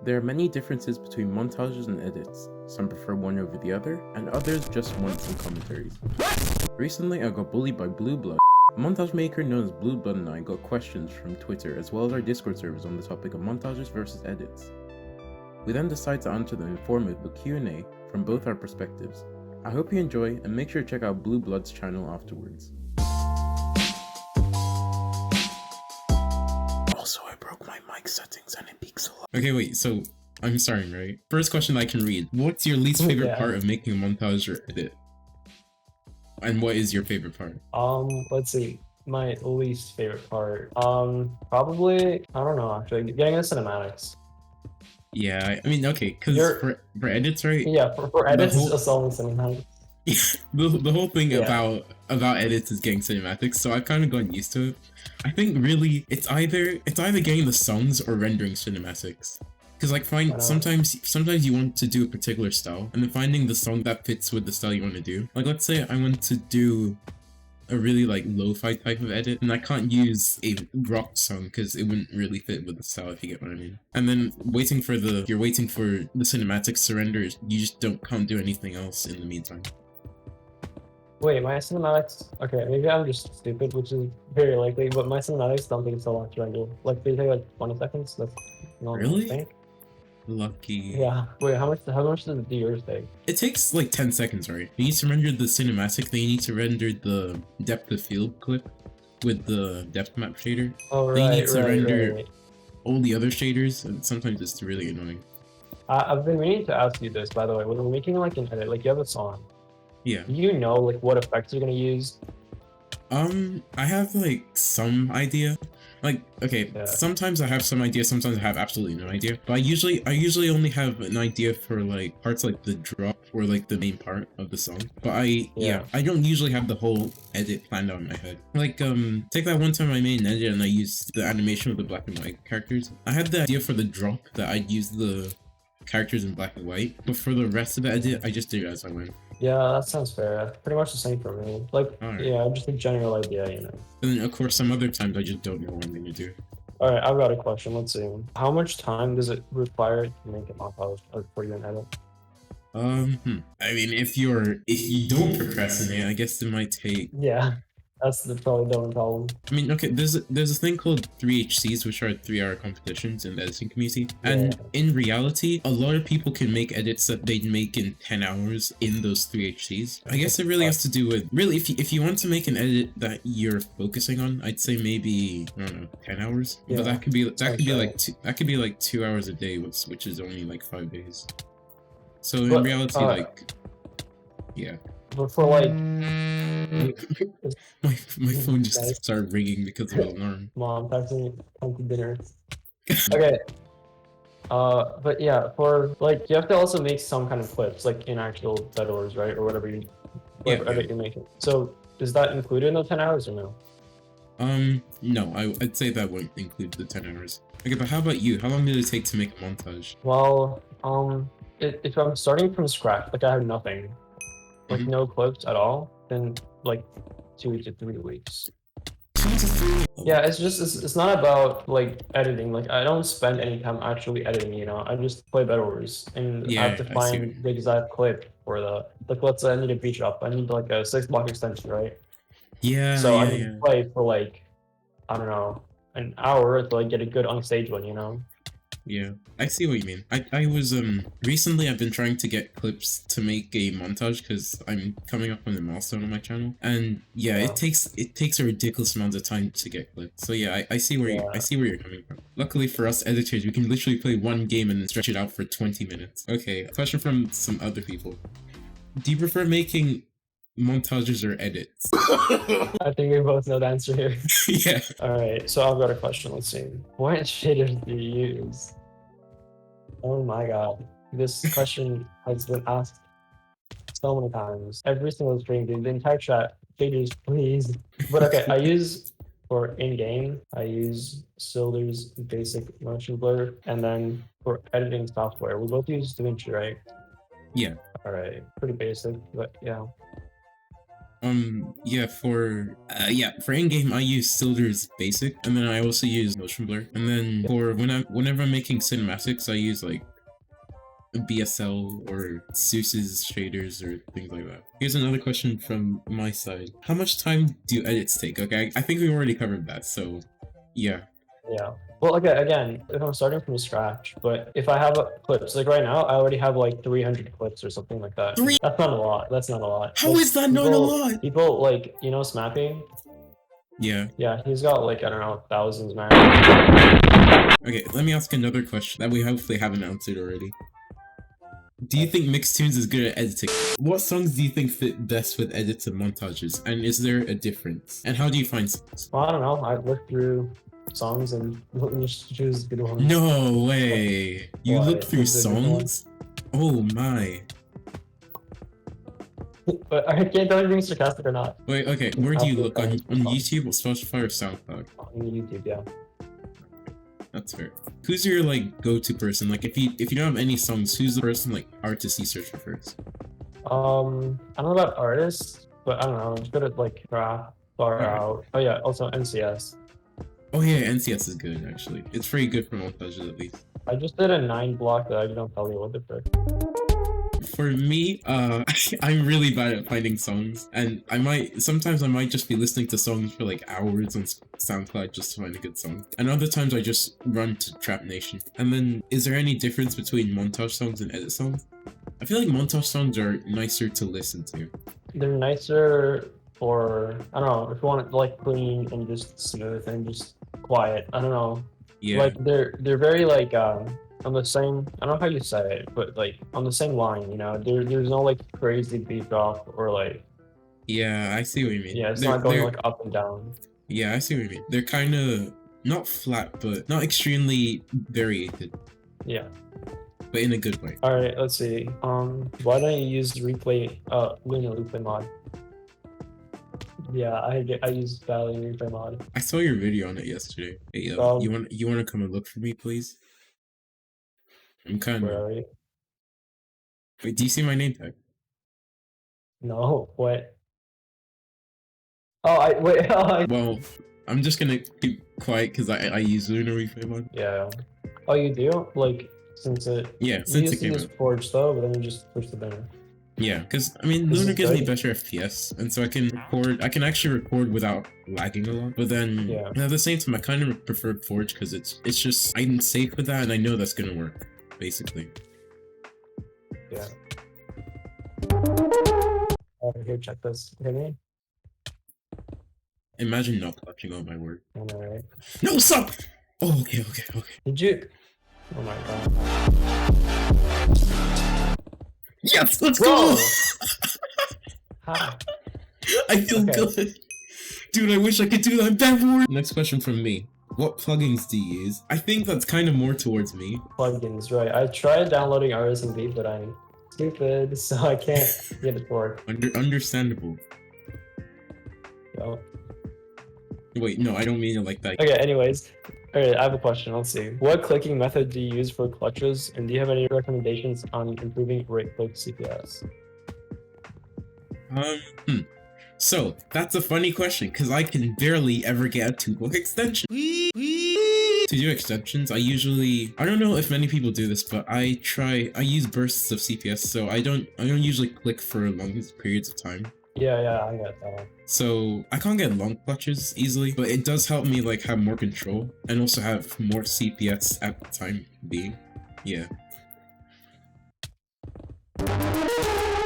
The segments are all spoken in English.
There are many differences between montages and edits. Some prefer one over the other, and others just want some commentaries. Recently, I got bullied by Blue Blood. A montage maker known as Blue Blood and I got questions from Twitter as well as our Discord servers on the topic of montages versus edits. We then decided to answer them informative with Q&A from both our perspectives. I hope you enjoy, and make sure to check out Blue Blood's channel afterwards. Also, I broke my mic settings and it peaks a lot. Okay, wait, so I'm starting, right? First question I can read. What's your least favorite part of making a montage or edit? And what is your favorite part? Let's see. My least favorite part. Probably, I don't know, actually, getting the cinematics. Yeah, I mean, okay, because for edits, right? Yeah, for edits, it's just all the cinematics. the whole thing about edits is getting cinematics, so I've kind of gotten used to it. I think really it's either getting the songs or rendering cinematics. Because like sometimes you want to do a particular style, and then finding the song that fits with the style you want to do. Like let's say I want to do a really like lo-fi type of edit, and I can't use a rock song because it wouldn't really fit with the style, if you get what I mean. And then you're waiting for the cinematics to render, you just can't do anything else in the meantime. Wait, my cinematics, okay, maybe I'm just stupid, which is very likely, but my cinematics don't take so long to render. Like they take like 20 seconds, that's normal, really? I think. Lucky. Yeah. Wait, how much does yours take? It takes like 10 seconds, right? You need to render the cinematic, then you need to render the depth of field clip with the depth map shader. Oh, right, then you need to render all the other shaders, and sometimes it's really annoying. I've been meaning to ask you this, by the way. When we're making like an edit, like you have a song. Yeah. Do you know like what effects you're gonna use? I have like some idea. Like, okay, sometimes I have some idea, sometimes I have absolutely no idea. But I usually only have an idea for like parts like the drop or like the main part of the song. But I don't usually have the whole edit planned out in my head. Like, take that one time I made an edit and I used the animation of the black and white characters. I had the idea for the drop that I'd use the characters in black and white, but for the rest of the edit, I just did it as I went. Yeah, that sounds fair. Pretty much the same for me. Like, yeah, just a general idea, you know. And then, of course, some other times I just don't know what I'm going to do. Alright, I've got a question. Let's see. How much time does it require to make a montage for you an edit? I mean, if you don't procrastinate, I guess it might take... Yeah. That's probably the only problem. I mean, okay, there's a thing called 3HCs, which are 3-hour competitions in the editing community. And in reality, a lot of people can make edits that they'd make in 10 hours in those 3HCs. I guess it really has to do with, really, if you want to make an edit that you're focusing on, I'd say maybe, I don't know, 10 hours. Yeah, but that could be like 2 hours a day, which is only like 5 days. So in reality, like, yeah. But for like my phone just started ringing because of the alarm. Mom, texting come to dinner. Okay. But yeah, for like you have to also make some kind of clips, like in actual bedors, right, or whatever edit you're making. So is that included in the 10 hours or no? No, I'd say that wouldn't include the 10 hours. Okay, but how about you? How long did it take to make a montage? Well, if I'm starting from scratch, like I have nothing. Like no clips at all, then like 2 to 3 weeks. Yeah, it's not about like editing. Like I don't spend any time actually editing, you know. I just play bedwars and I have to find the exact clip for the, like let's say I need a beat drop. I need like a 6-block extension, right? Yeah. So I need to play for like, I don't know, an hour to like get a good on stage one, you know. Yeah, I see what you mean. I was recently I've been trying to get clips to make a montage because I'm coming up on a milestone on my channel, and yeah, it takes a ridiculous amount of time to get clips. So yeah, I see where you're coming from. Luckily for us editors, we can literally play one game and then stretch it out for 20 minutes. Okay, a question from some other people. Do you prefer making montages or edits? I think we both know the answer here. Yeah. Alright, so I've got a question. Let's see. What shaders do you use? Oh my god. This question has been asked so many times. Every single stream, dude. The entire chat. Shaders, please. But okay, I use for in-game, I use Sildur's basic Motionblur, and then for editing software, we both use Davinci, right? Yeah. Alright, pretty basic, but yeah. Yeah, for in-game I use Sildur's basic, and then I also use Motionblur. And then for whenever I'm making cinematics, I use like BSL or Zeus's shaders or things like that. Here's another question from my side. How much time do edits take? Okay, I think we already covered that, so yeah. Yeah. Well, okay, again, if I'm starting from scratch, but if I have clips, like right now, I already have like 300 clips or something like that. That's not a lot. That's not a lot. How is that not a lot? People like, you know, Smappy? Yeah. Yeah, he's got like, I don't know, thousands, man. Okay, let me ask another question that we hopefully haven't answered already. Do you think MixToons is good at editing? What songs do you think fit best with edits and montages? And is there a difference? And how do you find songs? Well, I don't know. I look through songs and just choose good ones. No way! You look through songs? Oh my. But I can't tell if you're being sarcastic or not. Wait, okay, where do you look? On YouTube, or Spotify, or SoundCloud? On YouTube, yeah. That's fair. Who's your like go-to person? Like if you don't have any songs, who's the person like artist you search for first? I don't know about artists, but I don't know. I'm good at like rap, far out. Oh yeah, also NCS. Oh yeah, NCS is good actually. It's pretty good for montages at least. I just did a 9 block that I don't tell you what the frick. For me, I'm really bad at finding songs, and sometimes I might just be listening to songs for like hours on SoundCloud just to find a good song. And other times I just run to Trap Nation. And then, is there any difference between montage songs and edit songs? I feel like montage songs are nicer to listen to. They're nicer for, I don't know, if you want it like clean and just smooth and just quiet. I don't know. Yeah. Like they're very like on the same, I don't know how you say it, but like on the same line, you know, there's no like crazy beat drop or like. Yeah, I see what you mean. Yeah, it's not going like up and down. Yeah, I see what you mean. They're kind of not flat, but not extremely variated. Yeah. But in a good way. All right, let's see. Why don't you use Lunar replay mod? Yeah, I use Valley replay mod. I saw your video on it yesterday. Hey, you want to come and look for me, please? I'm kind Where of. are you? Wait, do you see my name tag? No, what? Oh, wait. Well, I'm just gonna keep quiet because I use Lunar replay mod. Yeah. Oh, you do? Like since it. Yeah, since it came out. Forge though, but then you just push the banner. Yeah, because I mean, Lunar gives me better FPS, and so I can actually record without lagging a lot. But then at the same time, I kind of prefer Forge because it's just I'm safe with that, and I know that's gonna work, basically. Yeah. Here, check this. Hear me? Imagine not clutching on my word. I know, right? No, stop! Oh, okay. Did you? Oh my god. Yes, let's go! Hi. I feel good. Dude, I wish I could do that better. Next question from me. What plugins do you use? I think that's kind of more towards me. Plugins, right. I tried downloading RSMV, but I'm stupid, so I can't get it to work. Understandable. Yo. Wait, no, I don't mean it like that. Okay, anyways. Alright, I have a question. Let's see. What clicking method do you use for clutches, and do you have any recommendations on improving right-click CPS? So, that's a funny question, because I can barely ever get a two-block extension. To do extensions, I don't know if many people do this, but I use bursts of CPS, so I don't usually click for long periods of time. Yeah, I get that one. So I can't get long clutches easily, but it does help me like have more control and also have more CPS at the time being. Yeah.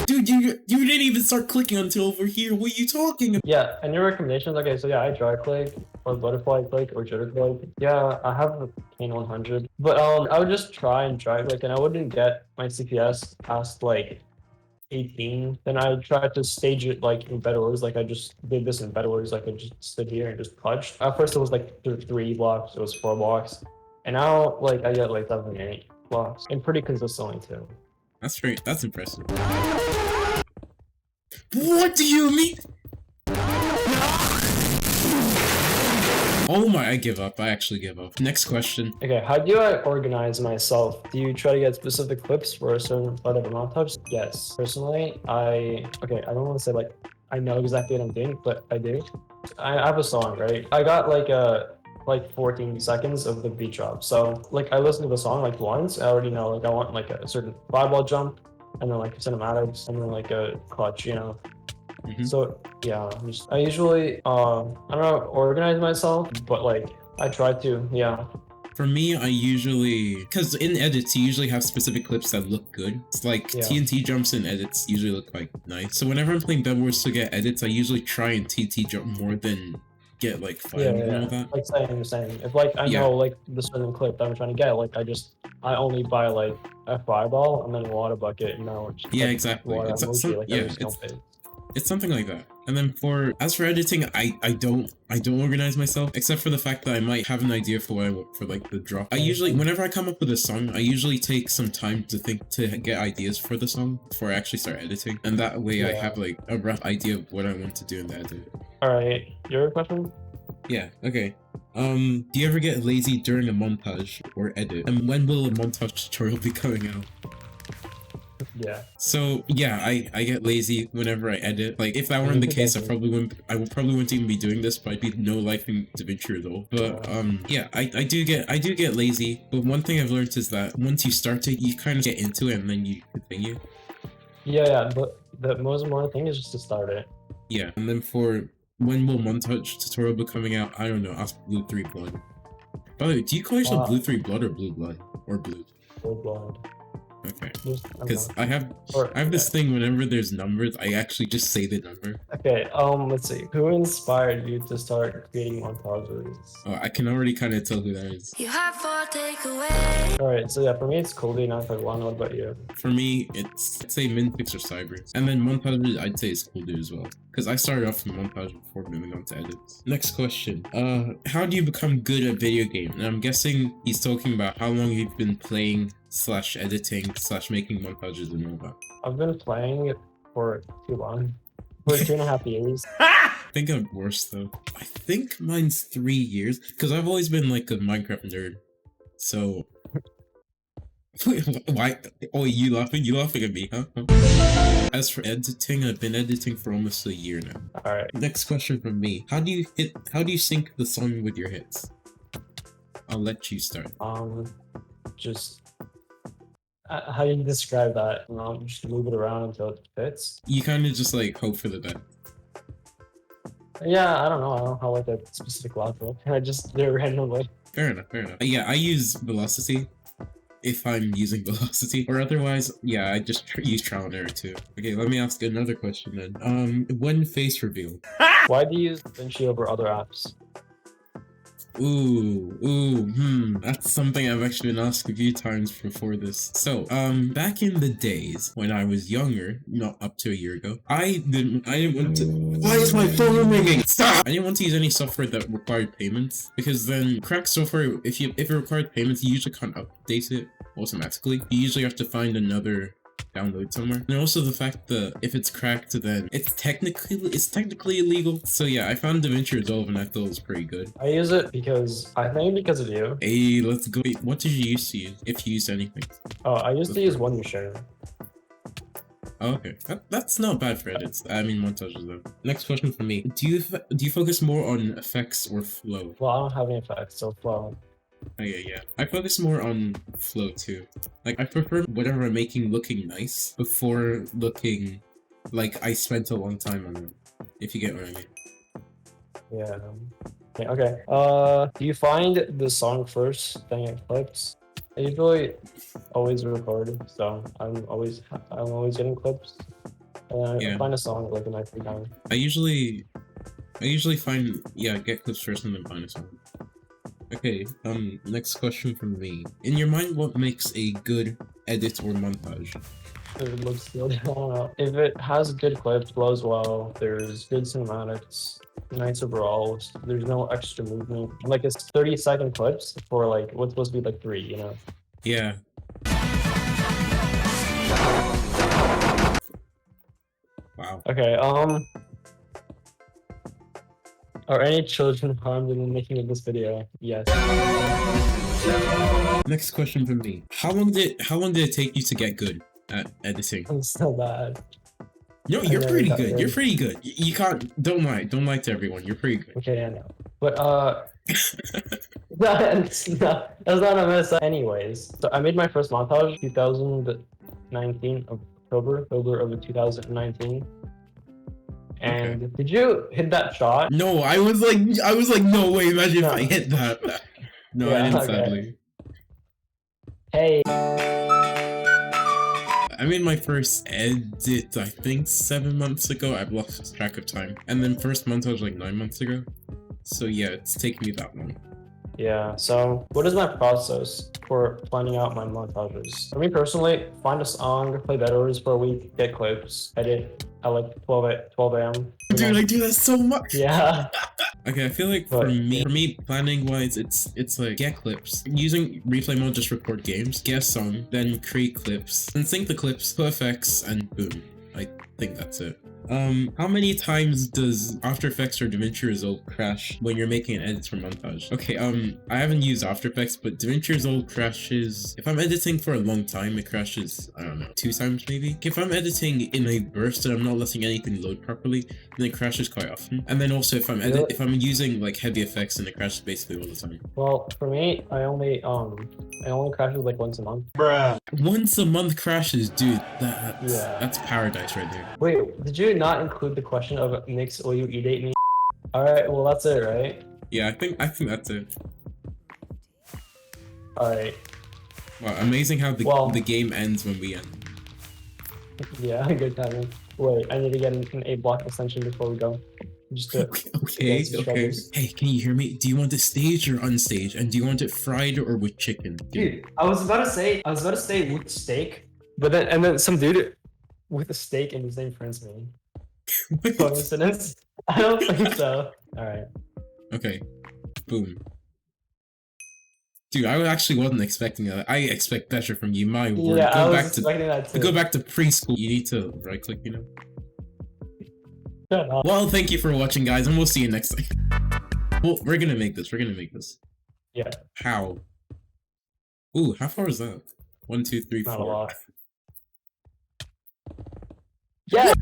Dude, you didn't even start clicking until over here. What are you talking about? Yeah, and your recommendations? Okay, so yeah, I dry click or butterfly click or jitter click. Yeah, I have a Kane 100, but I would just try and dry click, and I wouldn't get my CPS past like 18. Then I tried to stage it like in better orders. Like I just did this in better orders. Like I just stood here and just clutched. At first it was like 3 blocks, it was 4 blocks, and now like I get like 7, 8 blocks, and pretty consistently too. That's great. That's impressive. What do you mean? Oh my, I give up. I actually give up. Next question. Okay, how do I organize myself? Do you try to get specific clips for a certain part of a montage? Yes. Personally, I don't want to say like I know exactly what I'm doing, but I do. I have a song, right? I got like 14 seconds of the beat drop. So like I listened to the song like once. I already know like I want like a certain fireball jump, and then like cinematics, and then like a clutch, you know. So yeah, I usually I don't know, organize myself, but like I try to, yeah. For me, I usually, because in edits, you usually have specific clips that look good. It's like TNT jumps in edits usually look quite nice. So whenever I'm playing Bed Wars to get edits, I usually try and TNT jump more than get like fun and all that. Like saying, if like I know like the certain clip that I'm trying to get, like I only buy like a fireball and then a water bucket, you know. Just, yeah, like, exactly. water emoji, like it's something like that. And then as for editing, I don't organize myself, except for the fact that I might have an idea for what I want for like the drop. I usually, whenever I come up with a song, I usually take some time to think, to get ideas for the song before I actually start editing. And that way I have like a rough idea of what I want to do in the edit. Alright, your question? Yeah, okay. Do you ever get lazy during a montage or edit? And when will a montage tutorial be coming out? Yeah. So yeah, I get lazy whenever I edit. Like if that weren't the case, I probably wouldn't even be doing this, but I'd be no lifing Davinci at all. But yeah, I do get lazy. But one thing I've learned is that once you start it, you kind of get into it and then you continue. Yeah, but the most important thing is just to start it. Yeah, and then for when will Montage tutorial be coming out? I don't know. Ask Blue 3 Blood. By the way, do you call yourself Blue 3 Blood or Blue Blood or Blue? Blue Blood. Okay, because I have this thing whenever there's numbers, I actually just say the number. Okay, let's see. Who inspired you to start creating montages? Oh, I can already kind of tell who that is. You have 4 takeaways. Alright, so yeah, for me it's Colby, not One. What about you? For me, it's, I'd say Minfix or Cybers. And then Montage, I'd say is Sildur as well. Because I started off from Montage before moving on to edits. Next question. How do you become good at video games? And I'm guessing he's talking about how long you've been playing / editing / making montages and all that. I've been playing it for too long. For 2.5 years. I think I'm worse though. I think mine's 3 years. Because I've always been like a Minecraft nerd. So... Why? Oh, you laughing? You laughing at me, huh? As for editing, I've been editing for almost a year now. Alright. Next question from me. How do you sync the song with your hits? I'll let you start. Just... how do you describe that? Just move it around until it fits? You kind of just like hope for the best. Yeah, I don't know. I don't have like a specific logic. I just do it randomly. Fair enough, fair enough. Yeah, I use velocity. If I'm using velocity, or otherwise, yeah, I just use trial and error too. Okay, let me ask another question then. When face reveal? Why do you use Davinci over other apps? That's something I've actually been asked a few times before this. So, back in the days when I was younger, not up to a year ago, I didn't want to. Why is my phone ringing? Stop! I didn't want to use any software that required payments, because then cracked software, if it required payments, you usually can't update it automatically. You usually have to find another download somewhere. And also the fact that if it's cracked, then it's technically illegal. So yeah, I found Davinci Resolve and I thought it was pretty good. I use it because of you. Hey, let's go. Wait, what did you used to use, if you used anything? Oh, I used to use Wondershare. Oh, okay, that's not bad for edits. I mean montages though. Next question from me. Do you focus more on effects or flow? Well, I don't have any effects, so flow. Okay, yeah. I focus more on flow too. Like, I prefer whatever I'm making looking nice before looking like I spent a long time on it, if you get what I mean. Yeah. Okay. Do you find the song first, then it clips? I usually always record, so I'm always getting clips. And I find a song like in my free time. I usually find, get clips first and then find a song. Okay, next question from me. In your mind, what makes a good edit or montage? It looks good. I don't know. If it has good clips, flows well, there's good cinematics, nice overall, there's no extra movement. Like it's 30-second clips for like what's supposed to be like 3, you know? Yeah. Wow. Okay, are any children harmed in the making of this video? Yes. Next question from me. How long did it take you to get good at editing? I'm so bad. No, I you're never pretty got good. You're good. pretty good. You can't. Don't lie. Don't lie to everyone. You're pretty good. Okay, I know. But that's not a mess. Anyways, so I made my first montage 2019 October of 2019. And Okay. did you hit that shot? No, I was like, no way. Imagine if No. I hit that. No, I Yeah, didn't. okay. Sadly. Hey. I made my first edit, I think 7 months ago. I've lost track of time. And then first montage like 9 months ago. So yeah, it's taken me that long. Yeah, so what is my process for planning out my montages? For me personally, find a song, play bedrooms for a week, get clips, edit at like 12 a.m. Dude, I do that so much. Yeah. Okay, I feel like for me, planning wise, it's like get clips. Using replay mode, just record games, get a song, then create clips, then sync the clips, put effects, and boom. I think that's it. How many times does After Effects or Davinci Resolve crash when you're making an edit for montage? Okay, I haven't used After Effects, but Davinci Resolve crashes if I'm editing for a long time. It crashes, I don't know, 2 times maybe. If I'm editing in a burst and I'm not letting anything load properly, then it crashes quite often. And then also if I'm using like heavy effects, then it crashes basically all the time. Well, for me, I only crashes like once a month. Bruh. Once a month crashes, dude. That's paradise right there. Wait, did you not include the question of Mix will you edit me? Alright, well that's it, right? Yeah, I think that's it. Alright. Wow, amazing how the game ends when we end. Yeah, good timing. Wait, I need to get an A block extension before we go. Just to okay. Hey, can you hear me? Do you want it staged or unstage? And do you want it fried or with chicken? Dude, I was about to say with steak, but then some dude with a steak in his name friends me. Coincidence? I don't think so. Alright. Okay. Boom. Dude, I actually wasn't expecting that. I expect better from you, my word. Yeah, I was expecting that too. Go back to preschool. You need to right click, you know? Shut up. Well, thank you for watching, guys, and we'll see you next time. Well, we're gonna make this. Yeah. How? Ooh, how far is that? 1, 2, 3, 4. Not a lot. Yeah!